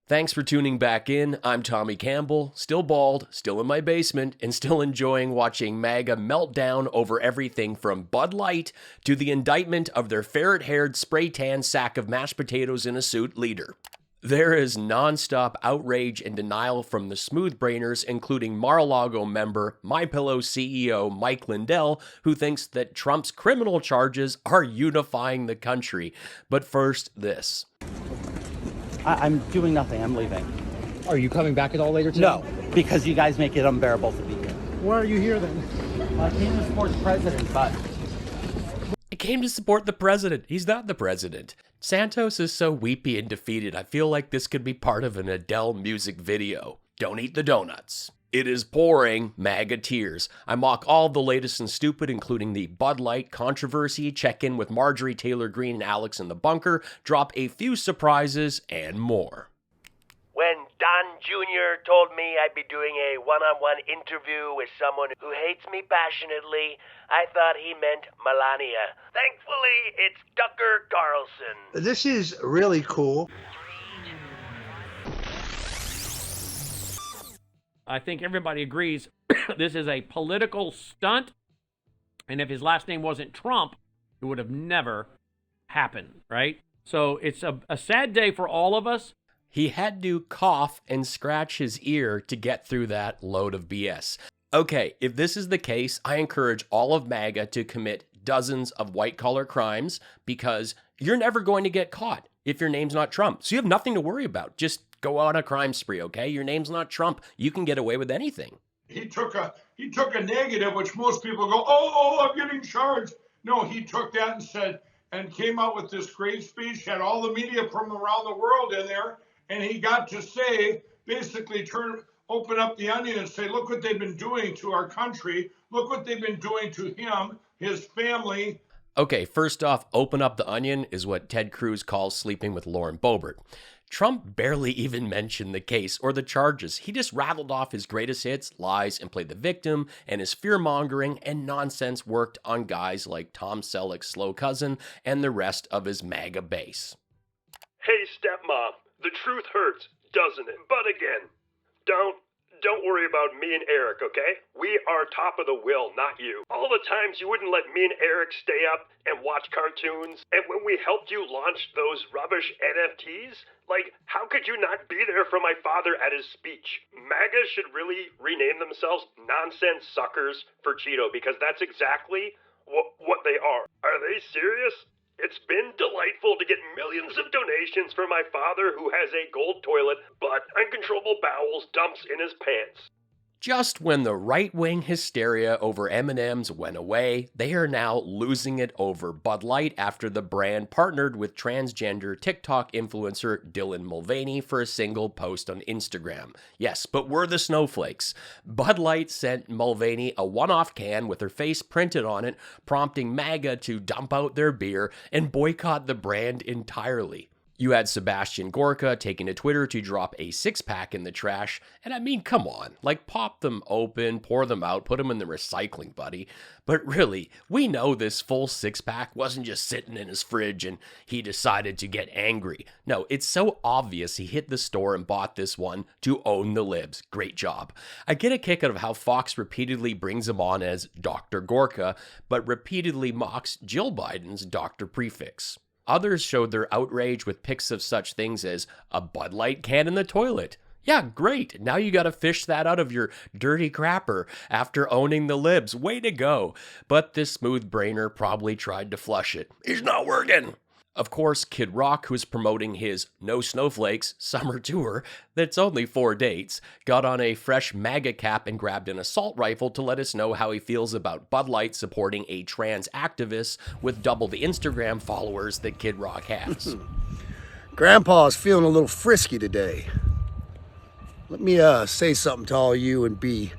Thanks for tuning back in. I'm Tommy Campbell, still bald, still in my basement, and still enjoying watching MAGA meltdown over everything from Bud Light to the indictment of their ferret-haired spray-tan sack of mashed potatoes in a suit leader. There is non-stop outrage and denial from the smooth brainers, including Mar-a-Lago member, MyPillow CEO Mike Lindell, who thinks that Trump's criminal charges are unifying the country. But first, this. I'm doing nothing. I'm leaving. Are you coming back at all later today? No, because you guys make it unbearable to be here. Why are you here then? I came to support the president, but... I came to support the president. He's not the president. Santos is so weepy and defeated, I feel like this could be part of an Adele music video. Don't eat the donuts. It is pouring MAGA tears. I mock all the latest and stupid, including the Bud Light controversy, check in with Marjorie Taylor Greene and Alex in the bunker, drop a few surprises, and more. When Don Jr. told me I'd be doing a one-on-one interview with someone who hates me passionately, I thought he meant Melania. Thankfully, it's Tucker Carlson. This is really cool. I think everybody agrees this is a political stunt, and if his last name wasn't Trump, it would have never happened, right? So it's a sad day for all of us. He had to cough and scratch his ear to get through that load of BS. Okay, if this is the case, I encourage all of MAGA to commit dozens of white-collar crimes because you're never going to get caught if your name's not Trump. So you have nothing to worry about. Just go on a crime spree, okay? Your name's not Trump. You can get away with anything. He took a negative, which most people go, oh, I'm getting charged. No, he took that and said, and came out with this great speech, had all the media from around the world in there, and he got to say, basically open up the onion and say, look what they've been doing to our country. Look what they've been doing to him, his family. Okay, first off, open up the onion is what Ted Cruz calls sleeping with Lauren Boebert. Trump barely even mentioned the case or the charges. He just rattled off his greatest hits, lies, and played the victim, and his fear-mongering and nonsense worked on guys like Tom Selleck's slow cousin and the rest of his MAGA base. Hey, stepmom, the truth hurts, doesn't it? But again, don't worry about me and Eric, okay? We are top of the will, not you. All the times you wouldn't let me and Eric stay up and watch cartoons, and when we helped you launch those rubbish NFTs, like, how could you not be there for my father at his speech? MAGA should really rename themselves Nonsense Suckers for Cheeto, because that's exactly what they are. Are they serious? It's been delightful to get millions of donations for my father who has a gold toilet, but uncontrollable bowels dumps in his pants. Just when the right-wing hysteria over M&Ms went away, they are now losing it over Bud Light after the brand partnered with transgender TikTok influencer Dylan Mulvaney for a single post on Instagram. Yes, but we're the snowflakes. Bud Light sent Mulvaney a one-off can with her face printed on it, prompting MAGA to dump out their beer and boycott the brand entirely. You had Sebastian Gorka taking to Twitter to drop a six-pack in the trash, and I mean, come on, like pop them open, pour them out, put them in the recycling, buddy. But really, we know this full six-pack wasn't just sitting in his fridge and he decided to get angry. No, it's so obvious he hit the store and bought this one to own the libs. Great job. I get a kick out of how Fox repeatedly brings him on as Dr. Gorka, but repeatedly mocks Jill Biden's Dr. prefix. Others showed their outrage with pics of such things as a Bud Light can in the toilet. Yeah, great. Now you gotta fish that out of your dirty crapper after owning the libs. Way to go. But this smooth brainer probably tried to flush it. It's not working. Of course, Kid Rock, who's promoting his No Snowflakes summer tour that's only 4 dates, got on a fresh MAGA cap and grabbed an assault rifle to let us know how he feels about Bud Light supporting a trans activist with double the Instagram followers that Kid Rock has. Grandpa's feeling a little frisky today. Let me say something to all you and be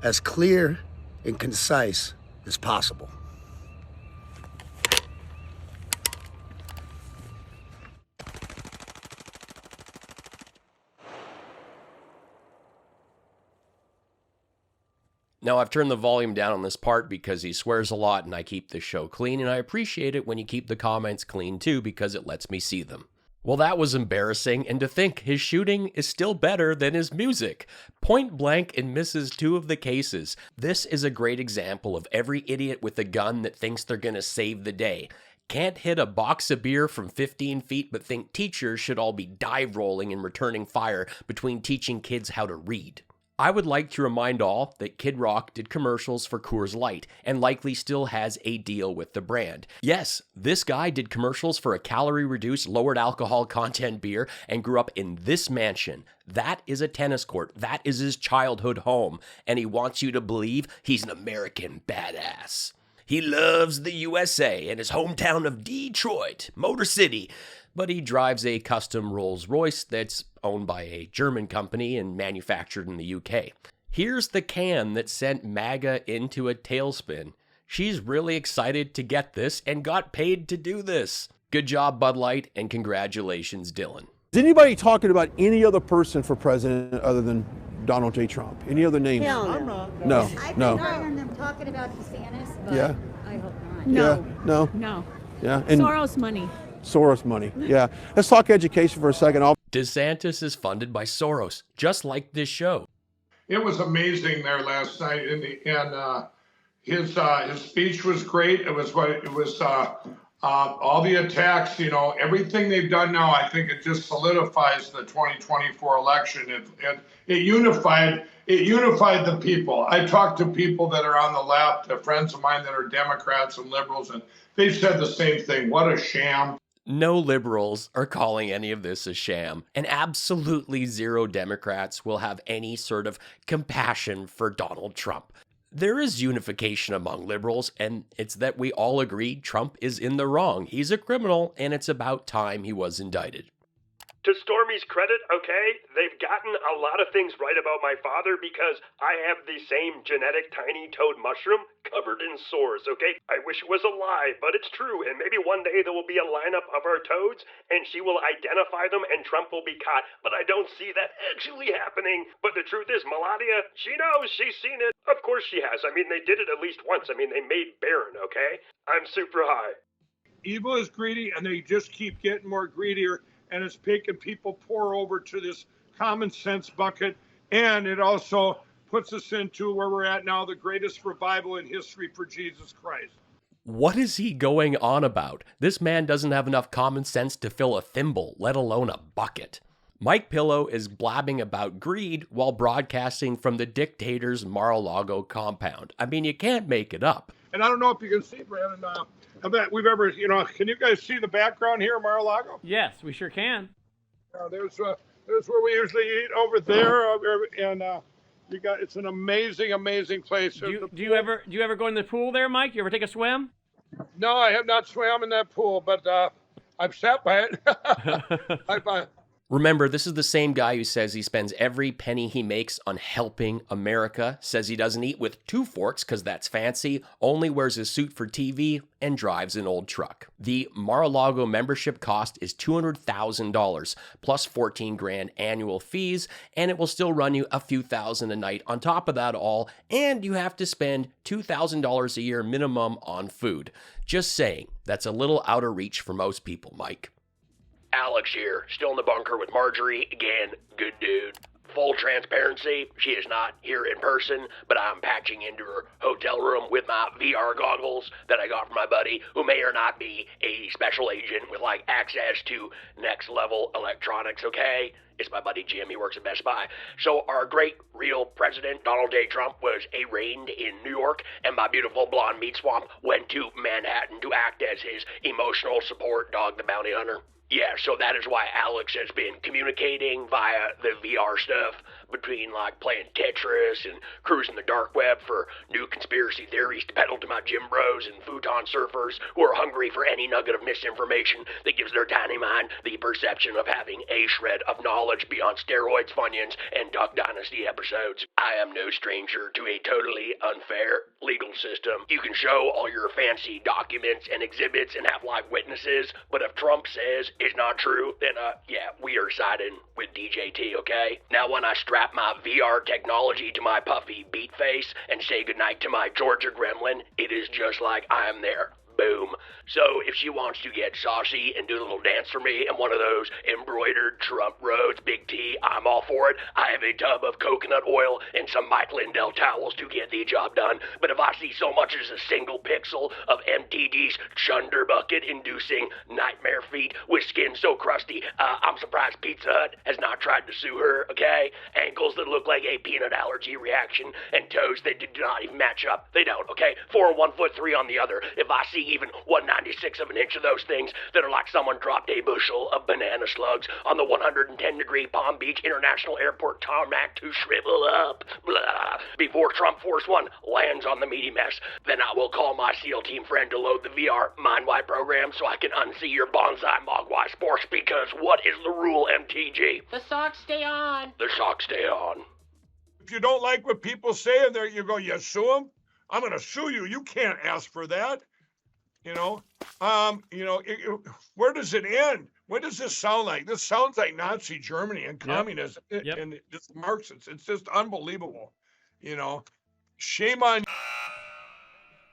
as clear and concise as possible. Now, I've turned the volume down on this part because he swears a lot and I keep the show clean, and I appreciate it when you keep the comments clean too because it lets me see them. Well, that was embarrassing, and to think his shooting is still better than his music. Point blank and misses 2 of the cases. This is a great example of every idiot with a gun that thinks they're gonna save the day. Can't hit a box of beer from 15 feet, but think teachers should all be dive rolling and returning fire between teaching kids how to read. I would like to remind all that Kid Rock did commercials for Coors Light and likely still has a deal with the brand. Yes, this guy did commercials for a calorie-reduced, lowered alcohol content beer and grew up in this mansion. That is a tennis court. That is his childhood home. And he wants you to believe he's an American badass. He loves the USA and his hometown of Detroit, Motor City. But he drives a custom Rolls-Royce that's owned by a German company and manufactured in the UK. Here's the can that sent MAGA into a tailspin. She's really excited to get this and got paid to do this. Good job, Bud Light, and congratulations, Dylan. Is anybody talking about any other person for president other than Donald J. Trump? Any other names? Hell no. No, I've no. been hearing them talking about DeSantis, but Yeah. I hope not. Yeah, no, No. yeah. And Soros money. Soros money, yeah. Let's talk education for a second. DeSantis is funded by Soros, just like this show. It was amazing there last night, and his speech was great. It was all the attacks, everything they've done now. I think it just solidifies the 2024 election. It unified the people. I talked to people that are on the left, friends of mine that are Democrats and liberals, and they've said the same thing. What a sham. No liberals are calling any of this a sham, and absolutely zero Democrats will have any sort of compassion for Donald Trump. There is unification among liberals, and it's that we all agree Trump is in the wrong. He's a criminal, and it's about time he was indicted. To Stormy's credit, okay, they've gotten a lot of things right about my father because I have the same genetic tiny toad mushroom covered in sores, okay? I wish it was a lie, but it's true, and maybe one day there will be a lineup of our toads, and she will identify them, and Trump will be caught. But I don't see that actually happening. But the truth is, Melania, she knows, she's seen it. Of course she has. I mean, they did it at least once. I mean, they made Barron, okay? I'm super high. Evil is greedy, and they just keep getting more greedier. And it's making people pour over to this common sense bucket. And it also puts us into where we're at now, the greatest revival in history for Jesus Christ. What is he going on about? This man doesn't have enough common sense to fill a thimble, let alone a bucket. Mike Pillow is blabbing about greed while broadcasting from the dictator's Mar-a-Lago compound. I mean, you can't make it up. And I don't know if you can see, Brandon, I bet we've ever, can you guys see the background here, Mar-a-Lago? Yes, we sure can. There's where we usually eat over there, and it's an amazing place. Do you ever go in the pool there, Mike? You ever take a swim? No, I have not swam in that pool, but I've sat by it. Remember, this is the same guy who says he spends every penny he makes on helping America, says he doesn't eat with 2 forks because that's fancy, only wears a suit for TV, and drives an old truck. The Mar-a-Lago membership cost is $200,000 plus $14,000 annual fees, and it will still run you a few thousand a night on top of that all, and you have to spend $2,000 a year minimum on food. Just saying, that's a little out of reach for most people, Mike. Alex here, still in the bunker with Marjorie. Again, good dude. Full transparency, she is not here in person, but I'm patching into her hotel room with my VR goggles that I got from my buddy, who may or not be a special agent with, access to next-level electronics, okay? It's my buddy Jim, he works at Best Buy. So our great real president, Donald J. Trump, was arraigned in New York, and my beautiful blonde meat swamp went to Manhattan to act as his emotional support dog, the bounty hunter. Yeah, so that is why Alex has been communicating via the VR stuff between, playing Tetris and cruising the dark web for new conspiracy theories to peddle to my gym bros and futon surfers who are hungry for any nugget of misinformation that gives their tiny mind the perception of having a shred of knowledge beyond steroids, Funyuns, and Duck Dynasty episodes. I am no stranger to a totally unfair legal system. You can show all your fancy documents and exhibits and have live witnesses, but if Trump says it's not true, then, we are siding with DJT, okay? Now, when I strap my VR technology to my puffy beat face and say goodnight to my Georgia gremlin, it is just like I am there, Boom. So if she wants to get saucy and do a little dance for me in one of those embroidered Trump roads, Big T, I'm all for it. I have a tub of coconut oil and some Mike Lindell towels to get the job done. But if I see so much as a single pixel of MTG's chunder bucket inducing nightmare feet with skin so crusty, I'm surprised Pizza Hut has not tried to sue her, okay? Ankles that look like a peanut allergy reaction and toes that do not even match up. They don't, okay? 4 on 1 foot, 3 on the other. If I see even 1/96 of an inch of those things that are like someone dropped a bushel of banana slugs on the 110-degree Palm Beach International Airport tarmac to shrivel up, blah, before Trump Force One lands on the meaty mess, then I will call my SEAL team friend to load the VR mind-wide program so I can unsee your bonsai mogwai sports, because what is the rule, MTG? The socks stay on. The socks stay on. If you don't like what people say, and there you go, you sue them. I'm going to sue you. You can't ask for that. Where does it end? What does this sound like? This sounds like Nazi Germany and communism and this Marxists. It's just unbelievable. Shame on.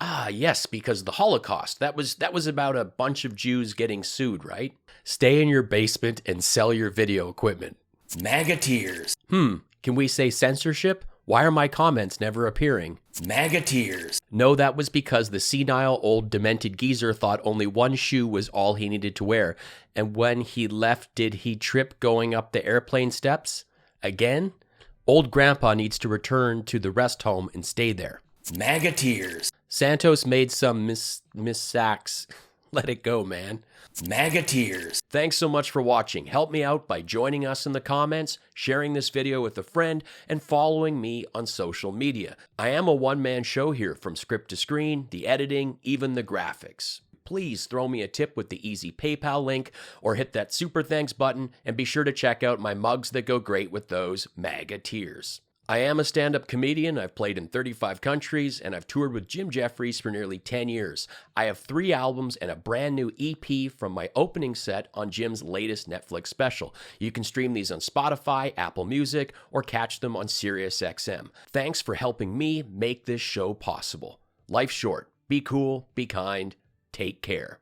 Ah, yes, because the Holocaust, that was about a bunch of Jews getting sued, right? Stay in your basement and sell your video equipment. MAGA Tears. Can we say censorship? Why are my comments never appearing? MAGA Tears. No, that was because the senile old demented geezer thought only one shoe was all he needed to wear. And when he left, did he trip going up the airplane steps? Again? Old grandpa needs to return to the rest home and stay there. MAGA Tears. Santos made some miss sacks. Let it go, man. MAGA Tears. Thanks so much for watching. Help me out by joining us in the comments, sharing this video with a friend, and following me on social media. I am a one-man show here, from script to screen, the editing, even the graphics. Please throw me a tip with the easy PayPal link, or hit that super thanks button, and be sure to check out my mugs that go great with those MAGA Tears. I am a stand-up comedian. I've played in 35 countries, and I've toured with Jim Jefferies for nearly 10 years. I have 3 albums and a brand new EP from my opening set on Jim's latest Netflix special. You can stream these on Spotify, Apple Music, or catch them on SiriusXM. Thanks for helping me make this show possible. Life's short. Be cool, be kind, take care.